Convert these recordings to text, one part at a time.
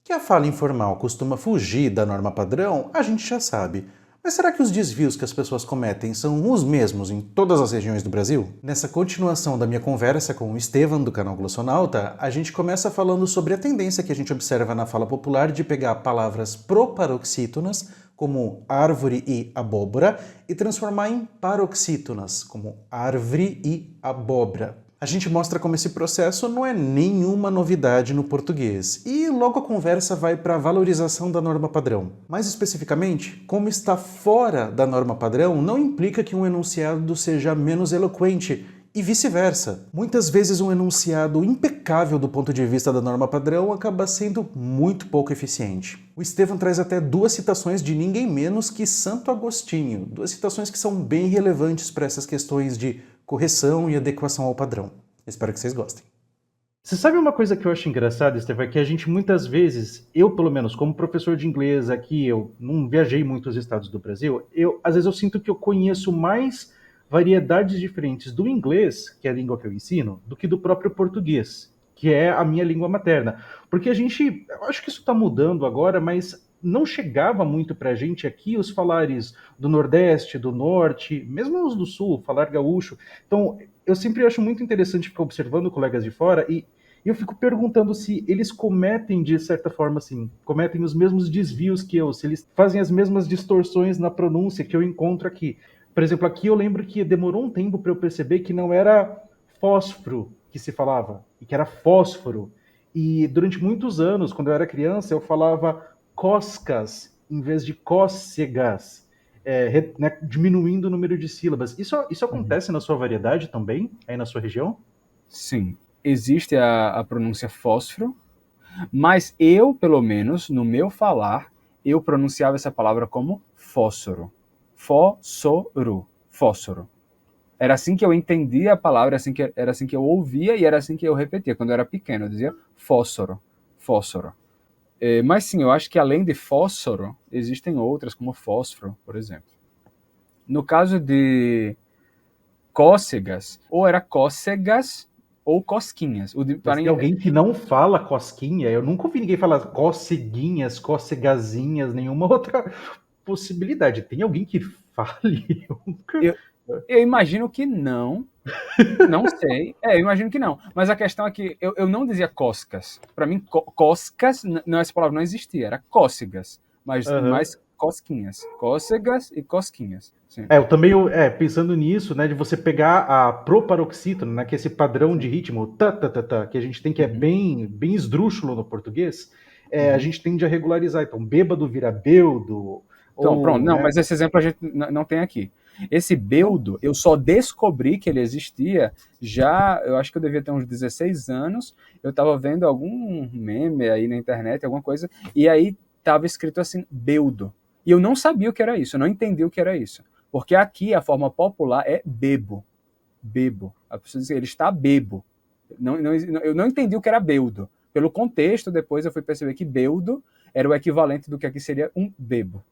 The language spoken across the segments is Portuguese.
Que a fala informal costuma fugir da norma padrão, a gente já sabe. Mas será que os desvios que as pessoas cometem são os mesmos em todas as regiões do Brasil? Nessa continuação da minha conversa com o Estevam, do canal Glossonauta, a gente começa falando sobre a tendência que a gente observa na fala popular de pegar palavras proparoxítonas, como árvore e abóbora, e transformar em paroxítonas, como árvore e abóbora. A gente mostra como esse processo não é nenhuma novidade no português, e logo a conversa vai para a valorização da norma padrão. Mais especificamente, como está fora da norma padrão não implica que um enunciado seja menos eloquente, e vice-versa. Muitas vezes um enunciado impecável do ponto de vista da norma padrão acaba sendo muito pouco eficiente. O Estevam traz até duas citações de ninguém menos que Santo Agostinho, duas citações que são bem relevantes para essas questões de correção e adequação ao padrão. Espero que vocês gostem. Você sabe uma coisa que eu acho engraçada, Estevão, é que a gente muitas vezes, eu pelo menos como professor de inglês aqui, eu não viajei muito os estados do Brasil, às vezes eu sinto que eu conheço mais variedades diferentes do inglês, que é a língua que eu ensino, do que do próprio português, que é a minha língua materna. Porque eu acho que isso está mudando agora, mas não chegava muito para a gente aqui os falares do Nordeste, do Norte, mesmo os do Sul, falar gaúcho. Então, eu sempre acho muito interessante ficar observando colegas de fora e eu fico perguntando se eles cometem, de certa forma, assim, cometem os mesmos desvios que eu, se eles fazem as mesmas distorções na pronúncia que eu encontro aqui. Por exemplo, aqui eu lembro que demorou um tempo para eu perceber que não era fósforo que se falava, e que era fósforo. E durante muitos anos, quando eu era criança, eu falava coscas em vez de cócegas, né, diminuindo o número de sílabas. Isso acontece na sua variedade também, aí na sua região? Sim, existe a pronúncia fósforo, mas eu, pelo menos, no meu falar, eu pronunciava essa palavra como fósforo. Fósforo. Fósforo. Era assim que eu entendia a palavra, era assim que eu ouvia e era assim que eu repetia. Quando eu era pequeno, eu dizia fósforo, fósforo. Mas sim, eu acho que além de fósforo, existem outras, como fósforo, por exemplo. No caso de cócegas, ou era cócegas ou cosquinhas. Mas tem alguém que não fala cosquinha? Eu nunca ouvi ninguém falar coceguinhas, cocegazinhas, nenhuma outra possibilidade. Tem alguém que fale? Eu imagino que não. Não sei. Eu imagino que não. Mas a questão é que eu não dizia coscas. Para mim, coscas, não, essa palavra não existia. Era cócegas. Mas Uhum. mais cosquinhas. Cócegas e cosquinhas. Sim. Eu também, pensando nisso, né, de você pegar a proparoxítona, né, que é esse padrão de ritmo, que a gente tem que é Uhum. bem esdrúxulo no português, a Uhum. gente tende a regularizar. Então, bêbado vira beudo, Então, pronto. ou, Não, né, mas esse exemplo a gente não tem aqui. Esse não? beudo, eu só descobri que ele existia já, eu acho que eu devia ter uns 16 anos, eu estava vendo algum meme aí na internet, alguma coisa, e aí estava escrito assim, beudo. E eu não sabia o que era isso, eu não entendi o que era isso. Porque aqui a forma popular é bebo. Bebo. A pessoa diz, ele está bebo. Eu não entendi o que era beudo. Pelo contexto, depois eu fui perceber que beudo era o equivalente do que aqui seria um bebo.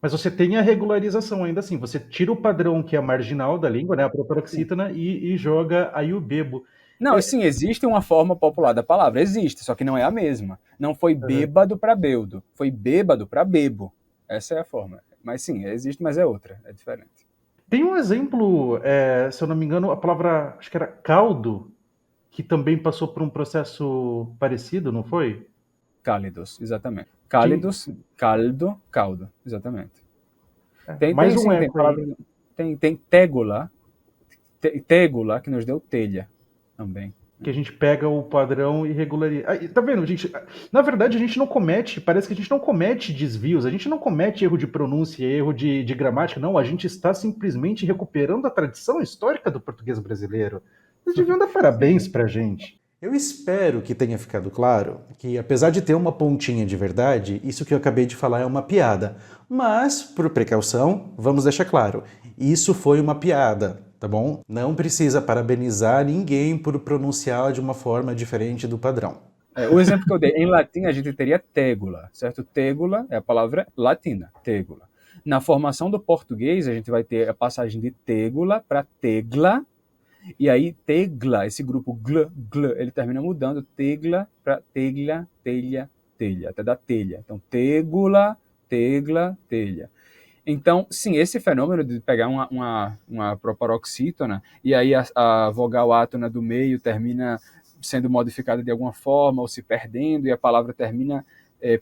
Mas você tem a regularização ainda assim, você tira o padrão que é marginal da língua, né, a Sim. proparoxítona, e joga aí o bebo. Não, sim, existe uma forma popular da palavra, existe, só que não é a mesma. Não foi Uhum. bêbado para beudo, foi bêbado para bebo. Essa é a forma. Mas sim, existe, mas é outra, é diferente. Tem um exemplo, se eu não me engano, a palavra, acho que era caldo, que também passou por um processo parecido, não foi? Cálidos, exatamente. Quem, Cálidos, caldo, caldo, exatamente. mais um Sim, tem eco aí. palavras. Tem tégula, tégula, que nos deu telha também. Que a gente pega o padrão e regulariza. Tá vendo, gente? Na verdade, a gente não comete, parece que a gente não comete desvios, a gente não comete erro de pronúncia, erro de gramática, não. A gente está simplesmente recuperando a tradição histórica do português brasileiro. Vocês deviam dar parabéns pra gente. Eu espero que tenha ficado claro que, apesar de ter uma pontinha de verdade, isso que eu acabei de falar é uma piada. Mas, por precaução, vamos deixar claro: isso foi uma piada, tá bom? Não precisa parabenizar ninguém por pronunciar de uma forma diferente do padrão. O exemplo que eu dei, em latim a gente teria tégula, certo? Tégula é a palavra latina, tégula. Na formação do português, a gente vai ter a passagem de tégula para tegla, e aí tegla, esse grupo gl, ele termina mudando, tegla para tegla, telha, telha, até da telha. Então, tegula, tegla, telha. Então, sim, esse fenômeno de pegar uma proparoxítona e aí a vogal átona do meio termina sendo modificada de alguma forma ou se perdendo e a palavra termina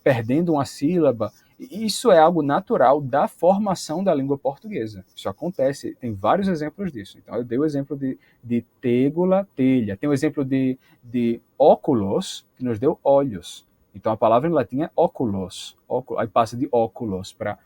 perdendo uma sílaba, isso é algo natural da formação da língua portuguesa. Isso acontece, tem vários exemplos disso. Então, eu dei o exemplo de tegula, telha. Tem o exemplo de óculos, que nos deu olhos. Então, a palavra em latim é óculos. Aí passa de óculos para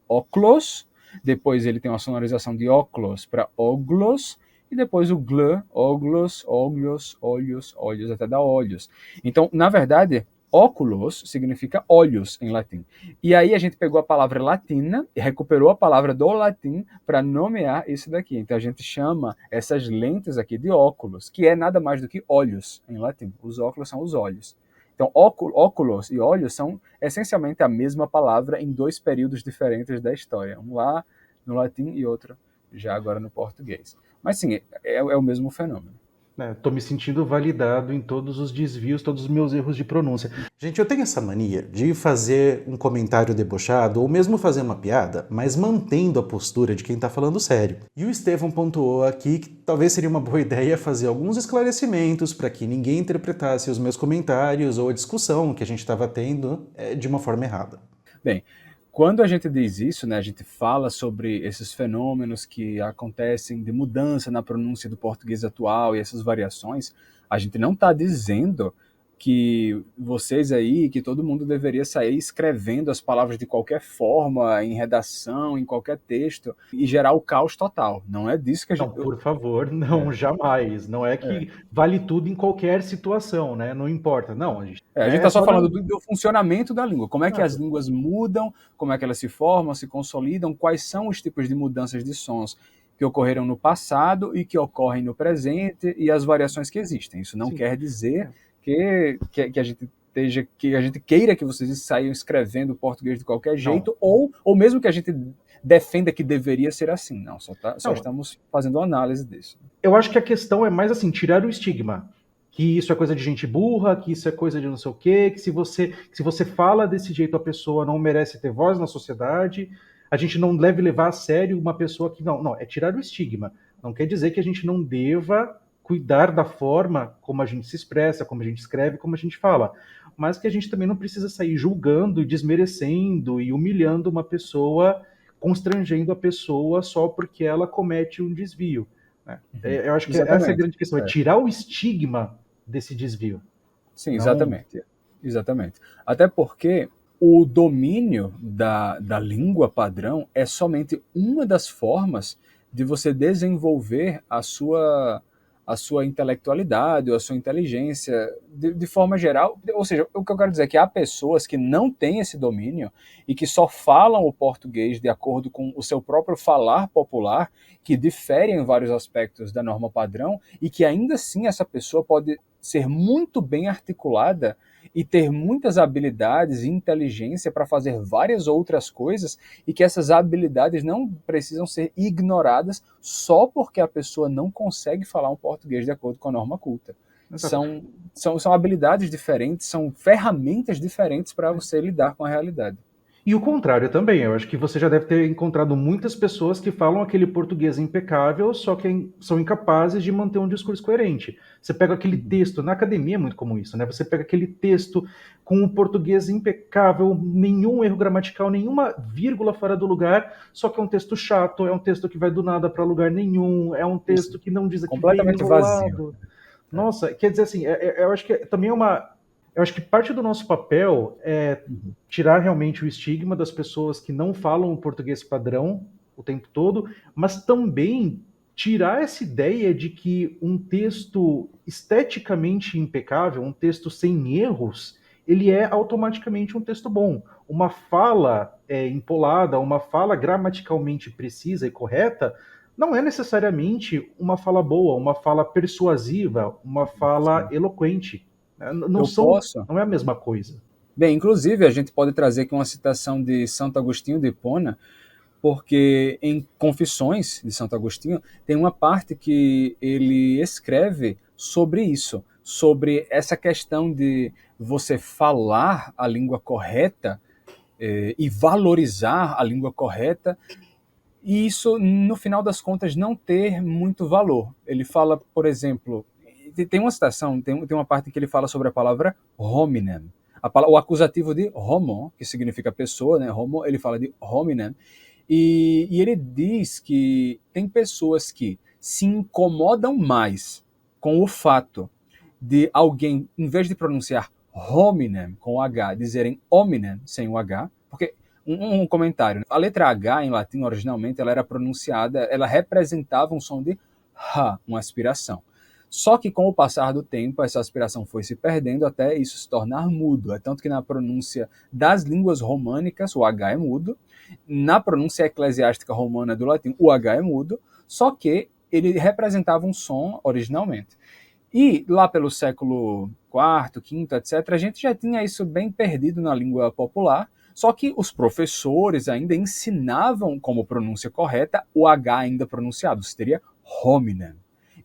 óculos, depois ele tem uma sonorização de óculos para óglos, e depois o gl, óglos, óglos, olhos, olhos, até dar olhos. Então, na verdade, óculos significa olhos em latim. E aí a gente pegou a palavra latina e recuperou a palavra do latim para nomear isso daqui. Então, a gente chama essas lentes aqui de óculos, que é nada mais do que olhos em latim. Os óculos são os olhos. Então, óculos e olhos são essencialmente a mesma palavra em dois períodos diferentes da história. Um lá no latim e outro já agora no português. Mas sim, é o mesmo fenômeno. Estou me sentindo validado em todos os desvios, todos os meus erros de pronúncia. Gente, eu tenho essa mania de fazer um comentário debochado ou mesmo fazer uma piada, mas mantendo a postura de quem tá falando sério. E o Estevão pontuou aqui que talvez seria uma boa ideia fazer alguns esclarecimentos para que ninguém interpretasse os meus comentários ou a discussão que a gente estava tendo de uma forma errada. Bem, quando a gente diz isso, né, a gente fala sobre esses fenômenos que acontecem de mudança na pronúncia do português atual e essas variações, a gente não está dizendo que vocês aí, que todo mundo deveria sair escrevendo as palavras de qualquer forma, em redação, em qualquer texto, e gerar o caos total. Não é disso que a gente... Não, por favor, não, jamais. Não é que vale tudo em qualquer situação, né? Não importa. Não, a gente está só falando do funcionamento da língua. Como é que as línguas mudam, como é que elas se formam, se consolidam, quais são os tipos de mudanças de sons que ocorreram no passado e que ocorrem no presente e as variações que existem. Isso não quer dizer que a gente queira que vocês saiam escrevendo português de qualquer jeito, ou mesmo que a gente defenda que deveria ser assim. Não, só estamos fazendo análise disso. Eu acho que a questão é mais assim, tirar o estigma. Que isso é coisa de gente burra, que isso é coisa de não sei o quê, que se você fala desse jeito a pessoa não merece ter voz na sociedade, a gente não deve levar a sério uma pessoa que... Não, é tirar o estigma. Não quer dizer que a gente não deva cuidar da forma como a gente se expressa, como a gente escreve, como a gente fala. Mas que a gente também não precisa sair julgando, desmerecendo e humilhando uma pessoa, constrangendo a pessoa só porque ela comete um desvio. Eu acho que essa é a grande questão, é tirar o estigma desse desvio. Sim, exatamente. Até porque o domínio da língua padrão é somente uma das formas de você desenvolver a sua intelectualidade ou a sua inteligência de forma geral. Ou seja, o que eu quero dizer é que há pessoas que não têm esse domínio e que só falam o português de acordo com o seu próprio falar popular, que diferem em vários aspectos da norma padrão, e que ainda assim essa pessoa pode ser muito bem articulada e ter muitas habilidades e inteligência para fazer várias outras coisas, e que essas habilidades não precisam ser ignoradas só porque a pessoa não consegue falar um português de acordo com a norma culta. São habilidades diferentes, são ferramentas diferentes para você lidar com a realidade. E o contrário também. Eu acho que você já deve ter encontrado muitas pessoas que falam aquele português impecável, só que são incapazes de manter um discurso coerente. Você pega aquele texto, na academia é muito comum isso, né? Você pega aquele texto com um português impecável, nenhum erro gramatical, nenhuma vírgula fora do lugar, só que é um texto chato, é um texto que vai do nada para lugar nenhum, é um texto que não diz aqui completamente vazio. Nossa, quer dizer assim, eu acho que também é uma... Eu acho que parte do nosso papel é tirar realmente o estigma das pessoas que não falam o português padrão o tempo todo, mas também tirar essa ideia de que um texto esteticamente impecável, um texto sem erros, ele é automaticamente um texto bom. Uma fala empolada, uma fala gramaticalmente precisa e correta, não é necessariamente uma fala boa, uma fala persuasiva, uma fala eloquente. Não é a mesma coisa. Bem, inclusive, a gente pode trazer aqui uma citação de Santo Agostinho de Hipona, porque em Confissões de Santo Agostinho tem uma parte que ele escreve sobre isso, sobre essa questão de você falar a língua correta e valorizar a língua correta, e isso, no final das contas, não ter muito valor. Ele fala, por exemplo, tem uma citação, tem uma parte em que ele fala sobre a palavra hominem. O acusativo de homo, que significa pessoa, né? Homo, ele fala de hominem. E ele diz que tem pessoas que se incomodam mais com o fato de alguém, em vez de pronunciar hominem com o H, dizerem hominem sem o H, porque um comentário, a letra H em latim originalmente ela era pronunciada, ela representava um som de H, uma aspiração. Só que com o passar do tempo, essa aspiração foi se perdendo até isso se tornar mudo. É tanto que na pronúncia das línguas românicas, o H é mudo. Na pronúncia eclesiástica romana do latim, o H é mudo. Só que ele representava um som originalmente. E lá pelo século IV, V, etc., a gente já tinha isso bem perdido na língua popular. Só que os professores ainda ensinavam como pronúncia correta o H ainda pronunciado. Seria hominem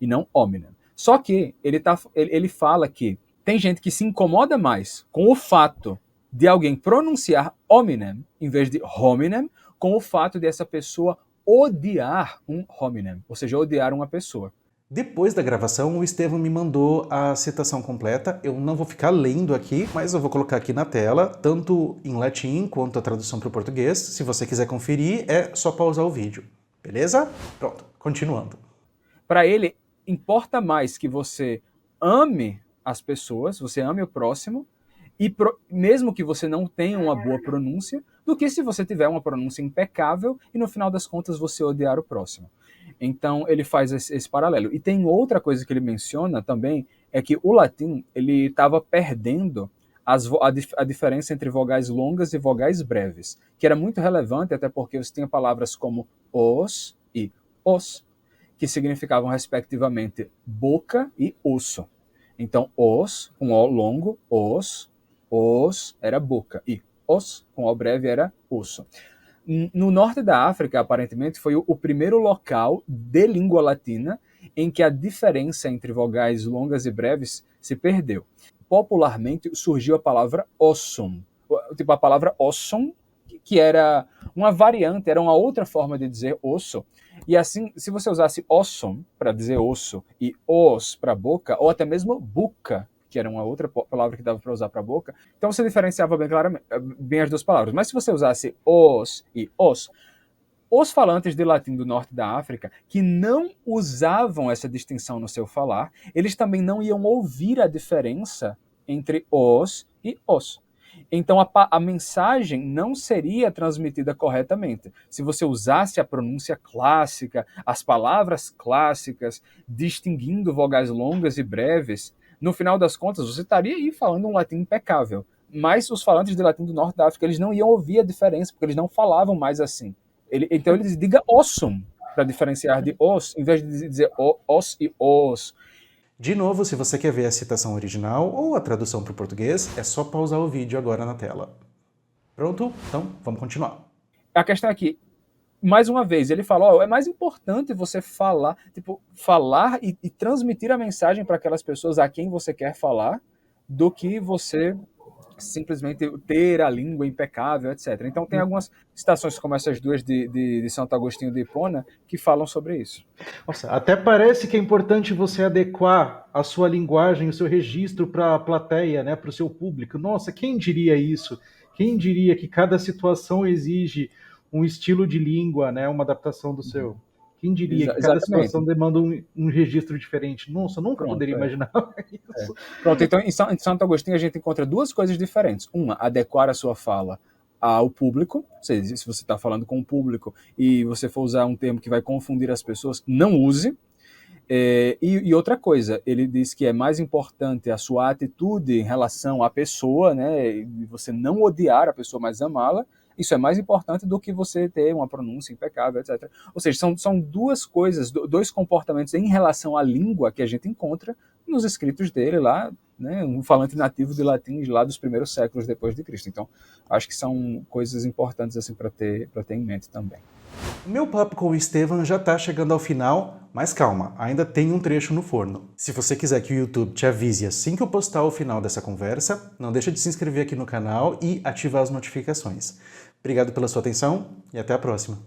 e não hominem. Só que ele fala que tem gente que se incomoda mais com o fato de alguém pronunciar hominem em vez de hominem, com o fato de essa pessoa odiar um hominem, ou seja, odiar uma pessoa. Depois da gravação, o Estevão me mandou a citação completa. Eu não vou ficar lendo aqui, mas eu vou colocar aqui na tela, tanto em latim quanto a tradução para o português. Se você quiser conferir, é só pausar o vídeo. Beleza? Pronto, continuando. Para ele, importa mais que você ame as pessoas, você ame o próximo, e mesmo que você não tenha uma boa pronúncia, do que se você tiver uma pronúncia impecável e no final das contas você odiar o próximo. Então ele faz esse paralelo. E tem outra coisa que ele menciona também, é que o latim ele estava perdendo a diferença entre vogais longas e vogais breves, que era muito relevante até porque você tinha palavras como os e os, que significavam respectivamente boca e osso. Então, os, com O longo, os era boca, e os, com O breve, era osso. No norte da África, aparentemente, foi o primeiro local de língua latina em que a diferença entre vogais longas e breves se perdeu. Popularmente, surgiu a palavra ossum, tipo a palavra ossum, que era uma variante, era uma outra forma de dizer osso. E assim, se você usasse ossum para dizer osso e os para boca, ou até mesmo buca, que era uma outra palavra que dava para usar para boca, então você diferenciava bem claramente bem as duas palavras. Mas se você usasse os e os falantes de latim do norte da África, que não usavam essa distinção no seu falar, eles também não iam ouvir a diferença entre os e os. Então a mensagem não seria transmitida corretamente. Se você usasse a pronúncia clássica, as palavras clássicas, distinguindo vogais longas e breves, no final das contas você estaria aí falando um latim impecável. Mas os falantes de latim do norte da África, eles não iam ouvir a diferença, porque eles não falavam mais assim. Então ele diga ossum, para diferenciar de os, em vez de dizer os e os. De novo, se você quer ver a citação original ou a tradução para o português, é só pausar o vídeo agora na tela. Pronto? Então, vamos continuar. A questão é que, mais uma vez, ele fala, é mais importante você falar, falar e transmitir a mensagem para aquelas pessoas a quem você quer falar, do que você simplesmente ter a língua impecável, etc. Então tem algumas citações como essas duas de Santo Agostinho de Hipona que falam sobre isso. Nossa, até parece que é importante você adequar a sua linguagem, o seu registro para a plateia, né, para o seu público. Nossa, quem diria isso? Quem diria que cada situação exige um estilo de língua, né, uma adaptação do seu? Quem diria que cada situação demanda um registro diferente? Nossa, nunca poderia imaginar isso. Pronto, então em Santo Agostinho a gente encontra duas coisas diferentes. Uma, adequar a sua fala ao público, ou seja, se você está falando com o público e você for usar um termo que vai confundir as pessoas, não use. E outra coisa, ele diz que é mais importante a sua atitude em relação à pessoa, né, e você não odiar a pessoa, mas amá-la. Isso é mais importante do que você ter uma pronúncia impecável, etc. Ou seja, são duas coisas, dois comportamentos em relação à língua que a gente encontra nos escritos dele lá, né, um falante nativo de latim lá dos primeiros séculos depois de Cristo. Então, acho que são coisas importantes assim para ter em mente também. O meu papo com o Estevam já tá chegando ao final, mas calma, ainda tem um trecho no forno. Se você quiser que o YouTube te avise assim que eu postar o final dessa conversa, não deixa de se inscrever aqui no canal e ativar as notificações. Obrigado pela sua atenção e até a próxima.